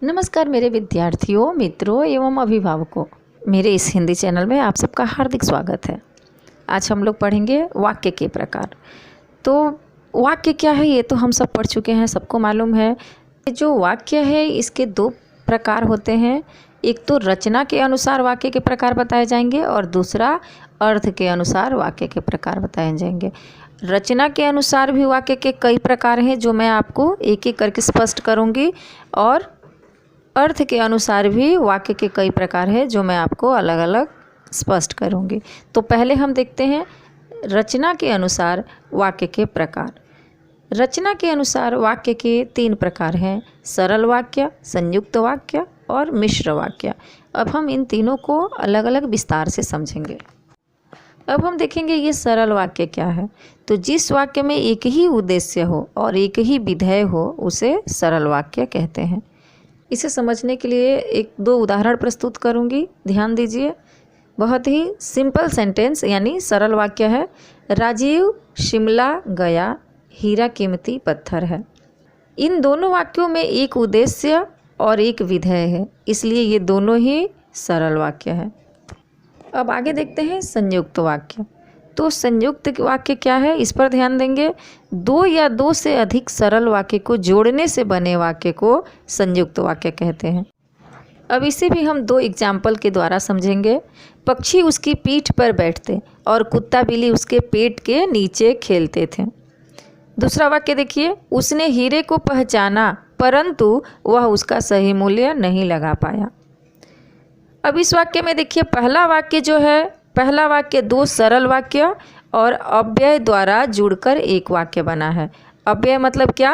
नमस्कार मेरे विद्यार्थियों, मित्रों एवं अभिभावकों। मेरे इस हिंदी चैनल में आप सबका हार्दिक स्वागत है। आज हम लोग पढ़ेंगे वाक्य के प्रकार। तो वाक्य क्या है ये तो हम सब पढ़ चुके हैं, सबको मालूम है। जो वाक्य है इसके दो प्रकार होते हैं। एक तो रचना के अनुसार वाक्य के प्रकार बताए जाएंगे और दूसरा अर्थ के अनुसार वाक्य के प्रकार बताए जाएंगे। रचना के अनुसार भी वाक्य के कई प्रकार हैं जो मैं आपको एक एक करके स्पष्ट करूँगी, और अर्थ के अनुसार भी वाक्य के कई प्रकार हैं जो मैं आपको अलग अलग स्पष्ट करूँगी। तो पहले हम देखते हैं रचना के अनुसार वाक्य के प्रकार। रचना के अनुसार वाक्य के 3 प्रकार हैं: सरल वाक्य, संयुक्त वाक्य और मिश्र वाक्य। अब हम इन तीनों को अलग अलग विस्तार से समझेंगे। अब हम देखेंगे ये सरल वाक्य क्या है। तो जिस वाक्य में एक ही उद्देश्य हो और एक ही विधेय हो उसे सरल वाक्य कहते हैं। इसे समझने के लिए 1-2 उदाहरण प्रस्तुत करूंगी, ध्यान दीजिए। बहुत ही सिंपल सेंटेंस यानी सरल वाक्य है। राजीव शिमला गया, हीरा कीमती पत्थर है। इन दोनों वाक्यों में एक उद्देश्य और एक विधेय है, इसलिए ये दोनों ही सरल वाक्य है। अब आगे देखते हैं संयुक्त वाक्य। तो संयुक्त वाक्य क्या है, इस पर ध्यान देंगे। 2 या 2 से अधिक सरल वाक्य को जोड़ने से बने वाक्य को संयुक्त वाक्य कहते हैं। अब इसे भी हम 2 एग्जाम्पल के द्वारा समझेंगे। पक्षी उसकी पीठ पर बैठते और कुत्ता बिल्ली उसके पेट के नीचे खेलते थे। दूसरा वाक्य देखिए, उसने हीरे को पहचाना परंतु वह उसका सही मूल्य नहीं लगा पाया। अब इस वाक्य में देखिए, पहला वाक्य 2 सरल वाक्य और अव्यय द्वारा जुड़कर एक वाक्य बना है। अव्यय मतलब क्या?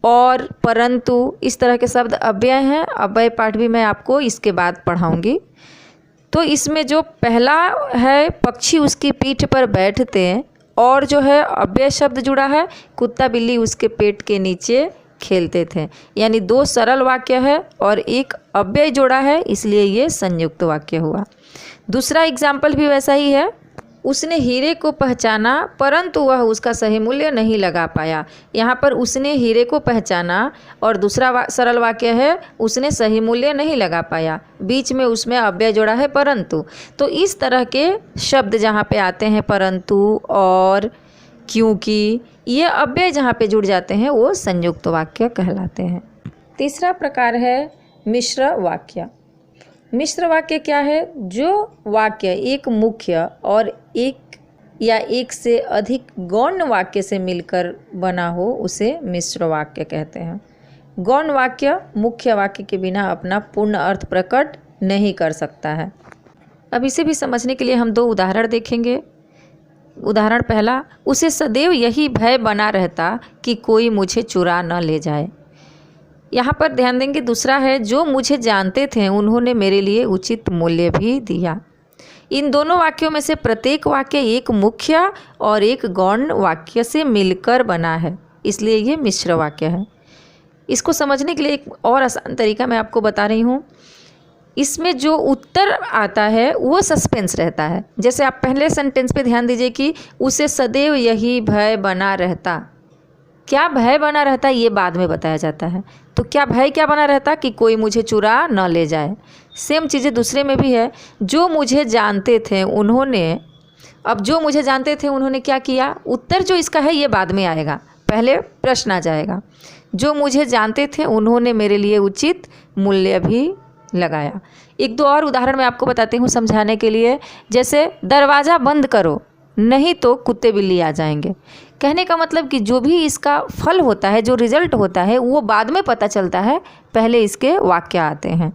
और, परंतु, इस तरह के शब्द अव्यय हैं। अव्यय पाठ भी मैं आपको इसके बाद पढ़ाऊंगी। तो इसमें जो पहला है पक्षी उसकी पीठ पर बैठते हैं, और जो है अव्यय शब्द जुड़ा है कुत्ता बिल्ली उसके पेट के नीचे खेलते थे। यानी 2 सरल वाक्य है और एक अव्यय जोड़ा है, इसलिए ये संयुक्त वाक्य हुआ। दूसरा एग्जाम्पल भी वैसा ही है। उसने हीरे को पहचाना परंतु वह उसका सही मूल्य नहीं लगा पाया। यहाँ पर उसने हीरे को पहचाना और दूसरा सरल वाक्य है उसने सही मूल्य नहीं लगा पाया। बीच में उसमें अव्यय जोड़ा है परंतु। तो इस तरह के शब्द जहाँ पे आते हैं परंतु और क्योंकि, ये अव्यय जहाँ पे जुड़ जाते हैं वो संयुक्त वाक्य कहलाते हैं। तीसरा प्रकार है मिश्र वाक्य। मिश्र वाक्य क्या है? जो वाक्य एक मुख्य और एक या एक से अधिक गौण वाक्य से मिलकर बना हो उसे मिश्र वाक्य कहते हैं। गौण वाक्य मुख्य वाक्य के बिना अपना पूर्ण अर्थ प्रकट नहीं कर सकता है। अब इसे भी समझने के लिए हम 2 उदाहरण देखेंगे। उदाहरण पहला, उसे सदैव यही भय बना रहता कि कोई मुझे चुरा न ले जाए। यहाँ पर ध्यान देंगे। दूसरा है, जो मुझे जानते थे उन्होंने मेरे लिए उचित मूल्य भी दिया। इन दोनों वाक्यों में से प्रत्येक वाक्य एक मुख्य और एक गौण वाक्य से मिलकर बना है, इसलिए ये मिश्र वाक्य है। इसको समझने के लिए एक और आसान तरीका मैं आपको बता रही हूँ। इसमें जो उत्तर आता है वो सस्पेंस रहता है। जैसे आप पहले सेंटेंस पे ध्यान दीजिए कि उसे सदैव यही भय बना रहता। क्या भय बना रहता ये बाद में बताया जाता है। तो क्या भय क्या बना रहता? कि कोई मुझे चुरा न ले जाए। सेम चीज़ें दूसरे में भी है। जो मुझे जानते थे उन्होंने, अब जो मुझे जानते थे उन्होंने क्या किया? उत्तर जो इसका है ये बाद में आएगा, पहले प्रश्न आ जाएगा। जो मुझे जानते थे उन्होंने मेरे लिए उचित मूल्य भी लगाया। 1-2 और उदाहरण मैं आपको बताती हूँ समझाने के लिए। जैसे, दरवाज़ा बंद करो नहीं तो कुत्ते बिल्ली आ जाएंगे। कहने का मतलब कि जो भी इसका फल होता है, जो रिजल्ट होता है वो बाद में पता चलता है, पहले इसके वाक्य आते हैं।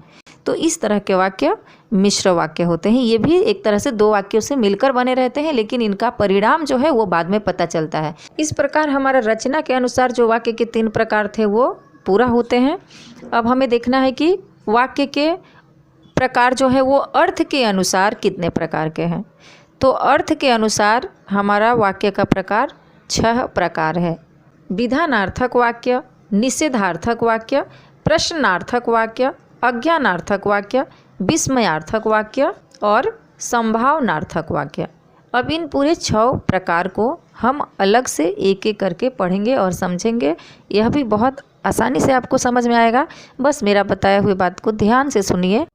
तो इस तरह के वाक्य मिश्र वाक्य होते हैं। ये भी एक तरह से 2 वाक्यों से मिलकर बने रहते हैं, लेकिन इनका परिणाम जो है वो बाद में पता चलता है। इस प्रकार हमारा रचना के अनुसार जो वाक्य के 3 प्रकार थे वो पूरा होते हैं। अब हमें देखना है कि वाक्य के प्रकार जो है वो अर्थ के अनुसार कितने प्रकार के हैं। तो अर्थ के अनुसार हमारा वाक्य का प्रकार 6 प्रकार है: विधानार्थक वाक्य, निषेधार्थक वाक्य, प्रश्नार्थक वाक्य, अज्ञानार्थक वाक्य, विस्मयार्थक वाक्य और संभावनार्थक वाक्य। अब इन पूरे 6 प्रकार को हम अलग से एक एक करके पढ़ेंगे और समझेंगे। यह भी बहुत आसानी से आपको समझ में आएगा। बस मेरा बताया हुए बात को ध्यान से सुनिए।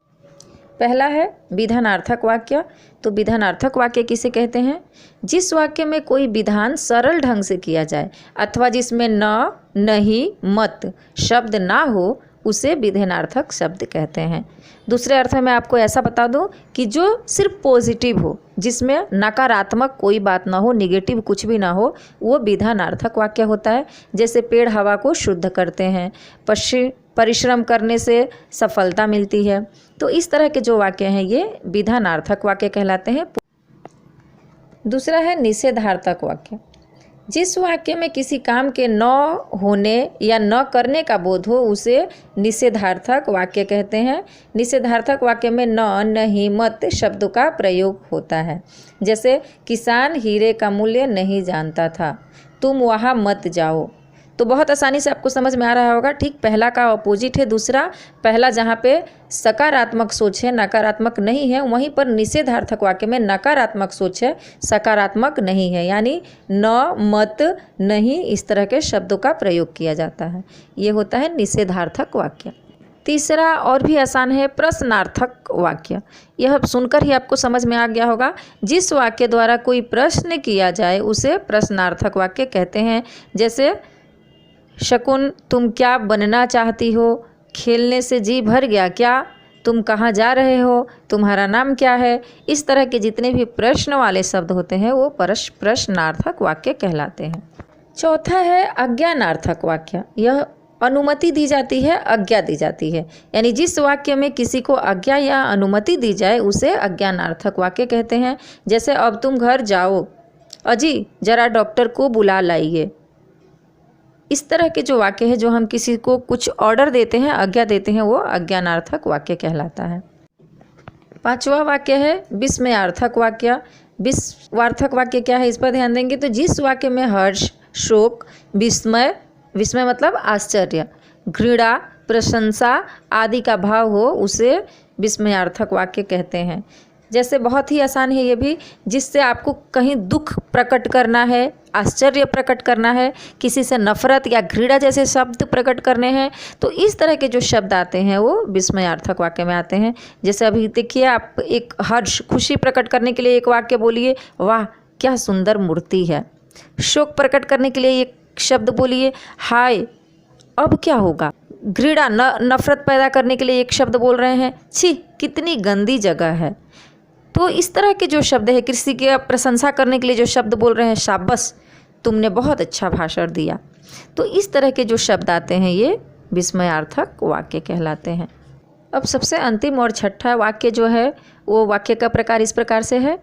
पहला है विधानार्थक वाक्य। तो विधानार्थक वाक्य किसे कहते हैं? जिस वाक्य में कोई विधान सरल ढंग से किया जाए अथवा जिसमें न, नहीं, मत शब्द ना हो, उसे विधानार्थक शब्द कहते हैं। दूसरे अर्थ में आपको ऐसा बता दूं कि जो सिर्फ पॉजिटिव हो, जिसमें नकारात्मक कोई बात ना हो, निगेटिव कुछ भी ना हो, वो विधानार्थक वाक्य होता है। जैसे पेड़ हवा को शुद्ध करते हैं, परिश्रम करने से सफलता मिलती है। तो इस तरह के जो वाक्य हैं ये विधानार्थक वाक्य कहलाते हैं। दूसरा है निषेधार्थक वाक्य। जिस वाक्य में किसी काम के न होने या न करने का बोध हो, उसे निषेधार्थक वाक्य कहते हैं। निषेधार्थक वाक्य में न, नहीं, मत शब्दों का प्रयोग होता है। जैसे किसान हीरे का मूल्य नहीं जानता था, तुम वहाँ मत जाओ। तो बहुत आसानी से आपको समझ में आ रहा होगा। ठीक पहला का अपोजिट है दूसरा। पहला जहाँ पे सकारात्मक सोच है, नकारात्मक नहीं है, वहीं पर निषेधार्थक वाक्य में नकारात्मक सोच है, सकारात्मक नहीं है, यानी न, मत, नहीं इस तरह के शब्दों का प्रयोग किया जाता है। ये होता है निषेधार्थक वाक्य। तीसरा और भी आसान है प्रश्नार्थक वाक्य। यह सुनकर ही आपको समझ में आ गया होगा। जिस वाक्य द्वारा कोई प्रश्न किया जाए उसे प्रश्नार्थक वाक्य कहते हैं। जैसे शकुन तुम क्या बनना चाहती हो? खेलने से जी भर गया क्या? तुम कहाँ जा रहे हो? तुम्हारा नाम क्या है? इस तरह के जितने भी प्रश्न वाले शब्द होते हैं वो प्रश्नार्थक वाक्य कहलाते हैं। चौथा है अज्ञानार्थक वाक्य। यह अनुमति दी जाती है, आज्ञा दी जाती है, यानी जिस वाक्य में किसी को आज्ञा या अनुमति दी जाए उसे अज्ञानार्थक वाक्य कहते हैं। जैसे अब तुम घर जाओ, अजी जरा डॉक्टर को बुला लाइए। इस तरह के जो वाक्य है, जो हम किसी को कुछ ऑर्डर देते हैं, आज्ञा देते हैं, वो अज्ञानार्थक वाक्य कहलाता है। पांचवा वाक्य है विस्मयार्थक वाक्य। विस्मयार्थक वाक्य क्या है, इस पर ध्यान देंगे तो जिस वाक्य में हर्ष, शोक, विस्मय, विस्मय मतलब आश्चर्य, घृणा, प्रशंसा आदि का भाव हो, उसे विस्मयार्थक वाक्य कहते हैं। जैसे बहुत ही आसान है ये भी, जिससे आपको कहीं दुख प्रकट करना है, आश्चर्य प्रकट करना है, किसी से नफरत या घृणा जैसे शब्द प्रकट करने हैं, तो इस तरह के जो शब्द आते हैं वो विस्मयार्थक वाक्य में आते हैं। जैसे अभी देखिए, आप एक हर्ष, खुशी प्रकट करने के लिए एक वाक्य बोलिए, वाह क्या सुंदर मूर्ति है। शोक प्रकट करने के लिए एक शब्द बोलिए, हाय अब क्या होगा। घृणा, नफरत पैदा करने के लिए एक शब्द बोल रहे हैं, छी कितनी गंदी जगह है। तो इस तरह के जो शब्द है, किसी की प्रशंसा करने के लिए जो शब्द बोल रहे हैं, शाबाश तुमने बहुत अच्छा भाषण दिया। तो इस तरह के जो शब्द आते हैं ये विस्मयार्थक वाक्य कहलाते हैं। अब सबसे अंतिम और छठा वाक्य जो है वो वाक्य का प्रकार इस प्रकार से है।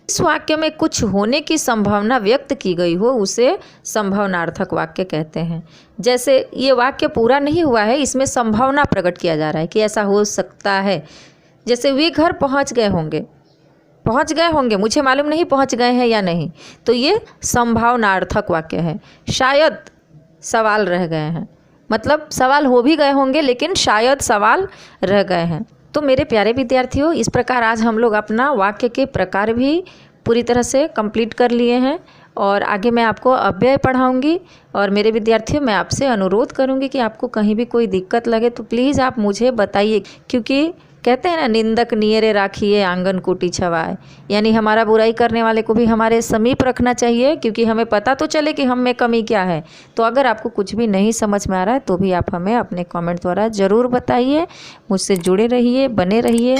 इस वाक्य में कुछ होने की संभावना व्यक्त की गई हो, उसे संभावनार्थक वाक्य कहते हैं। जैसे ये वाक्य पूरा नहीं हुआ है, इसमें संभावना प्रकट किया जा रहा है कि ऐसा हो सकता है। जैसे वे घर पहुंच गए होंगे, मुझे मालूम नहीं पहुंच गए हैं या नहीं, तो ये संभावनार्थक वाक्य है। शायद सवाल रह गए हैं, मतलब सवाल हो भी गए होंगे लेकिन शायद सवाल रह गए हैं। तो मेरे प्यारे विद्यार्थियों, इस प्रकार आज हम लोग अपना वाक्य के प्रकार भी पूरी तरह से कंप्लीट कर लिए हैं और आगे मैं आपको अव्यय पढ़ाऊंगी। और मेरे विद्यार्थियों, मैं आपसे अनुरोध करूंगी कि आपको कहीं भी कोई दिक्कत लगे तो प्लीज़ आप मुझे बताइए, क्योंकि कहते हैं ना, निंदक नियरे राखिए आंगन कोटी छवाए, यानी हमारा बुराई करने वाले को भी हमारे समीप रखना चाहिए, क्योंकि हमें पता तो चले कि हम में कमी क्या है। तो अगर आपको कुछ भी नहीं समझ में आ रहा है तो भी आप हमें अपने कमेंट द्वारा ज़रूर बताइए। मुझसे जुड़े रहिए, बने रहिए।